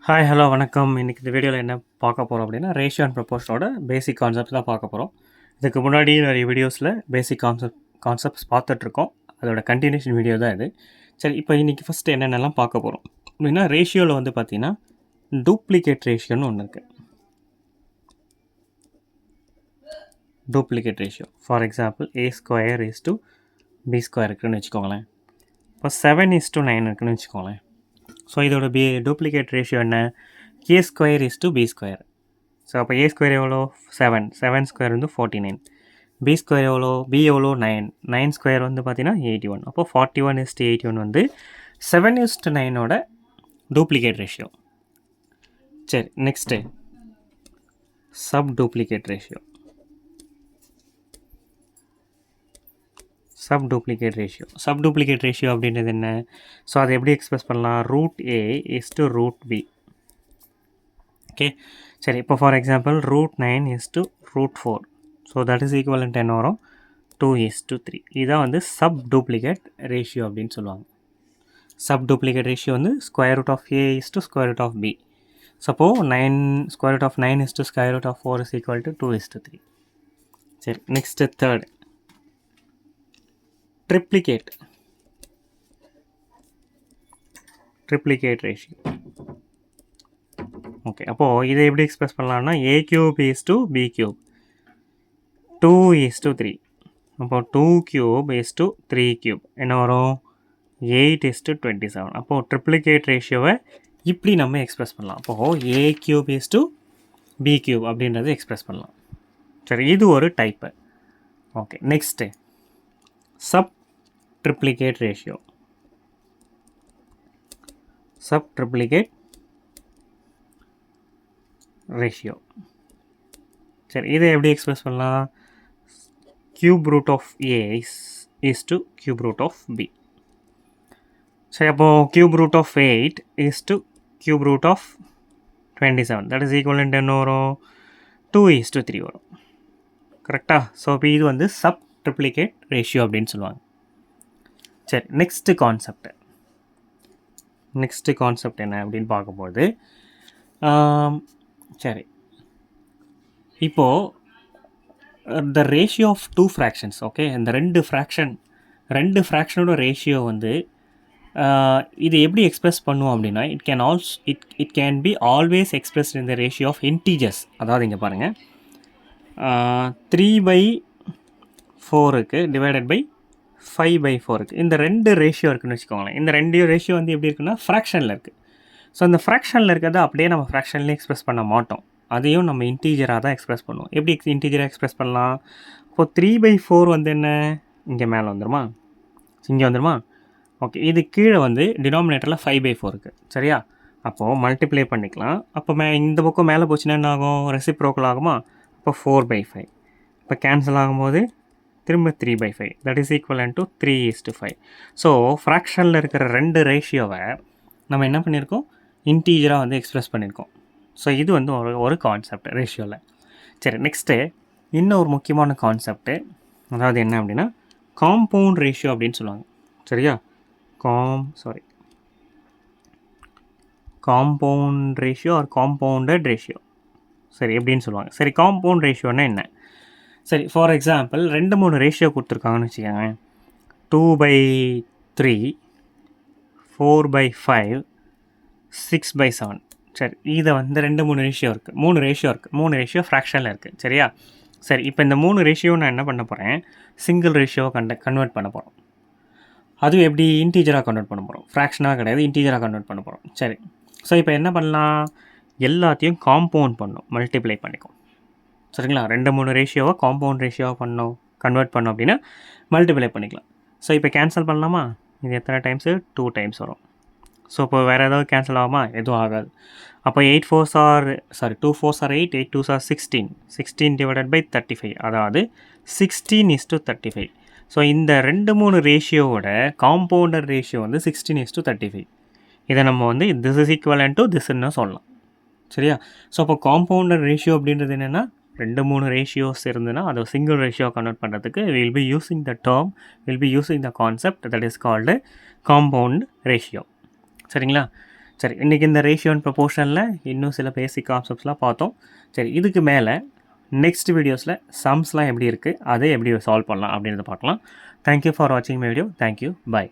Hi hello வணக்கம். இன்றைக்கி இந்த வீடியோவில் என்ன பார்க்க போகிறோம் அப்படின்னா, ரேஷியோ அண்ட் ப்ரொபோர்ஷனோட பேசிக் கான்செப்ட் தான் பார்க்க போகிறோம். இதுக்கு முன்னாடி நிறைய வீடியோஸில் பேசிக் கான்செப்ட்ஸ் பார்த்துட்ருக்கோம். அதோட கண்டினியூஷன் வீடியோ தான் இது. சரி, இப்போ இன்றைக்கி ஃபஸ்ட்டு என்னென்னலாம் பார்க்க போகிறோம் அப்படின்னா, ரேஷியோவில் வந்து பார்த்திங்கன்னா டூப்ளிகேட் ரேஷியோன்னு ஒன்று இருக்குது. Duplicate ratio for example A² B² இருக்குதுன்னு வச்சுக்கோங்களேன். இப்போ 7:9 இருக்குதுன்னு வச்சுக்கோங்களேன். ஸோ இதோட டூப்ளிகேட் ரேஷியோ என்ன? A²:B². ஸோ அப்போ A² எவ்வளோ? 7. 7² வந்து 49. B² எவ்வளோ? B எவ்வளோ? 9. 9² வந்து பார்த்தீங்கன்னா 81. அப்போ 41:81 வந்து 7:9ஓட டூப்ளிகேட் ரேஷியோ. சரி, next sub duplicate ratio. Sub duplicate ratio அப்படின்றது என்ன? ஸோ அதை எப்படி எக்ஸ்பிரஸ் பண்ணலாம்? √A:√B. ஓகே, சரி. இப்போ for example √9:4. So that is equivalent என்ன வரும்? 2:3. இதுதான் வந்து சப் டூப்ளிகேட் ரேஷியோ அப்படின்னு சொல்லுவாங்க. சப் டூப்ளிகேட் ரேஷியோ வந்து √A:√B. சப்போ 9√9:4 is equal to 2:3. சரி, next third triplicate ratio. Okay, அப்போது இதை எப்படி எக்ஸ்பிரஸ் பண்ணலாம்னா A³:B³. 2:3. அப்போது 2³ என்ன வரும்? 8:27. அப்போது ட்ரிப்ளிகேட் ரேஷியோவை இப்படி நம்ம எக்ஸ்பிரஸ் பண்ணலாம். அப்போது A³ அப்படின்றது எக்ஸ்பிரஸ் பண்ணலாம். சரி, இது ஒரு type. Okay, next sub triplicate ratio. சரி, இதை எப்படி எக்ஸ்பிரஸ் பண்ணலாம்? √A is to √B. சரி, அப்போது √8 is to √27. That is equivalent என்ன வரும்? 2:3 வரும். கரெக்டாக? ஸோ இப்போ இது வந்து சப் ட்ரிப்ளிகேட் ரேஷியோ அப்படின்னு சொல்லுவாங்க. சரி, நெக்ஸ்ட்டு கான்செப்ட் என்ன அப்படின்னு பார்க்கும்போது, சரி, இப்போது the ratio of 2 fractions. Okay, இந்த ரெண்டு ஃப்ராக்ஷனோட ரேஷியோ வந்து இது எப்படி எக்ஸ்பிரஸ் பண்ணுவோம் அப்படின்னா, it can be always expressed in the ratio of integers. அதாவது இங்கே பாருங்கள், 3/4 டிவைடட் பை 5/4. இந்த ரெண்டு ரேஷியோ இருக்குதுன்னு வச்சுக்கோங்களேன். இந்த ரெண்டு ரேஷியோ வந்து எப்படி இருக்குன்னா ஃப்ராக்ஷனில் இருக்குது. ஸோ அந்த ஃப்ராக்ஷனில் இருக்கிறத அப்படியே நம்ம ஃப்ராக்ஷன்லேயே எக்ஸ்பிரஸ் பண்ண மாட்டோம். அதையும் நம்ம இன்டீஜராக தான் எக்ஸ்பிரஸ் பண்ணுவோம். எப்படி இன்டீஜராக எக்ஸ்பிரஸ் பண்ணலாம்? இப்போது 3/4 வந்து என்ன? இங்கே மேலே வந்துடுமா? இங்கே வந்துடுமா? ஓகே, இது கீழே வந்து டினாமினேட்டரில் 5/4 இருக்குது. சரியா? அப்போது மல்டிப்ளை பண்ணிக்கலாம். அப்போ இந்த பக்கம் மேலே போச்சுன்னா என்ன ஆகும்? ரெசிப்ரோக்கல் ஆகுமா? அப்போ 4/5. இப்போ கேன்சல் ஆகும்போது திரும்ப 3/5. That is equivalent to 3:5. So ஃப்ராக்ஷனில் இருக்கிற ரெண்டு ரேஷியோவை நம்ம என்ன பண்ணியிருக்கோம்? இன்டீஜராக வந்து எக்ஸ்பிரஸ் பண்ணியிருக்கோம். ஸோ இது வந்து ஒரு கான்செப்ட் ரேஷியோவில். சரி, நெக்ஸ்ட்டு இன்னும் ஒரு முக்கியமான கான்செப்ட்டு, அதாவது என்ன அப்படின்னா காம்பவுண்ட் ரேஷியோ அப்படின்னு சொல்லுவாங்க. சரியா? Compound ratio or compounded ratio. சரி, எப்படின்னு சொல்லுவாங்க. சரி, காம்பவுண்ட் ரேஷியோன்னா என்ன? சரி, ஃபார் எக்ஸாம்பிள் 2-3 ரேஷியோ கொடுத்துருக்காங்கன்னு வச்சுக்கோங்க. 2/3, 4/5, 6/7. சரி, இதை வந்து 2-3 ரேஷியோ இருக்குது. 3 ரேஷியோ இருக்குது. 3 ரேஷியோ ஃப்ராக்ஷனில் இருக்குது. சரியா? சரி, இப்போ இந்த 3 ரேஷியோ நான் என்ன பண்ண போகிறேன்? சிங்கிள் ரேஷியோவை கன்வெர்ட் பண்ண போகிறோம். அதுவும் எப்படி? இன்டீஜராக கன்வெர்ட் பண்ண போகிறோம். ஃப்ராக்ஷனாக கிடையாது, இன்டீஜராக கன்வெர்ட் பண்ண போகிறோம். சரி, ஸோ இப்போ என்ன பண்ணலாம்? எல்லாத்தையும் காம்பவுண்ட் பண்ணணும், மல்டிப்ளை பண்ணிக்கும். சரிங்களா? 2-3 ரேஷியோவை காம்பவுண்ட் ரேஷியோவை கன்வெர்ட் பண்ணோம் அப்படின்னா மல்டிப்ளை பண்ணிக்கலாம். ஸோ இப்போ கேன்சல் பண்ணலாமா? இது எத்தனை டைம்ஸு? 2 டைம்ஸ் வரும். ஸோ இப்போ வேறு ஏதாவது கேன்சல் ஆகுமா? எதுவும் ஆகாது. அப்போ 2 4s are 8, 8 2s are 16. 16 divided by 35, அதாவது 16:35. ஸோ இந்த 2-3 ரேஷியோவோட காம்பவுண்டர் ரேஷியோ வந்து 16:35. இதை நம்ம வந்து திஸ் இஸ் ஈக்குவலன்ட் டு திஸ்ன்னு சொல்லலாம். சரியா? ஸோ அப்போ காம்பவுண்டர் ரேஷியோ அப்படின்றது என்னென்னா, 2-3 ரேஷியோஸ் இருந்ததுன்னா அதை சிங்கிள் ரேஷியோ கன்வெர்ட் பண்ணுறதுக்கு will be using the concept that is called compound ratio. சரிங்களா? சரி, இன்றைக்கி இந்த ரேஷியோ அண்ட் ப்ரொபோர்ஷனில் இன்னும் சில பேசிக் கான்செப்ட்ஸ்லாம் பார்த்தோம். சரி, இதுக்கு மேலே நெக்ஸ்ட் வீடியோஸில் சம்ஸ்லாம் எப்படி இருக்குது, அதை எப்படி சால்வ் பண்ணலாம் அப்படின்றத பார்க்கலாம். தேங்க்யூ ஃபார் வாட்சிங் மை வீடியோ. தேங்க்யூ. பை.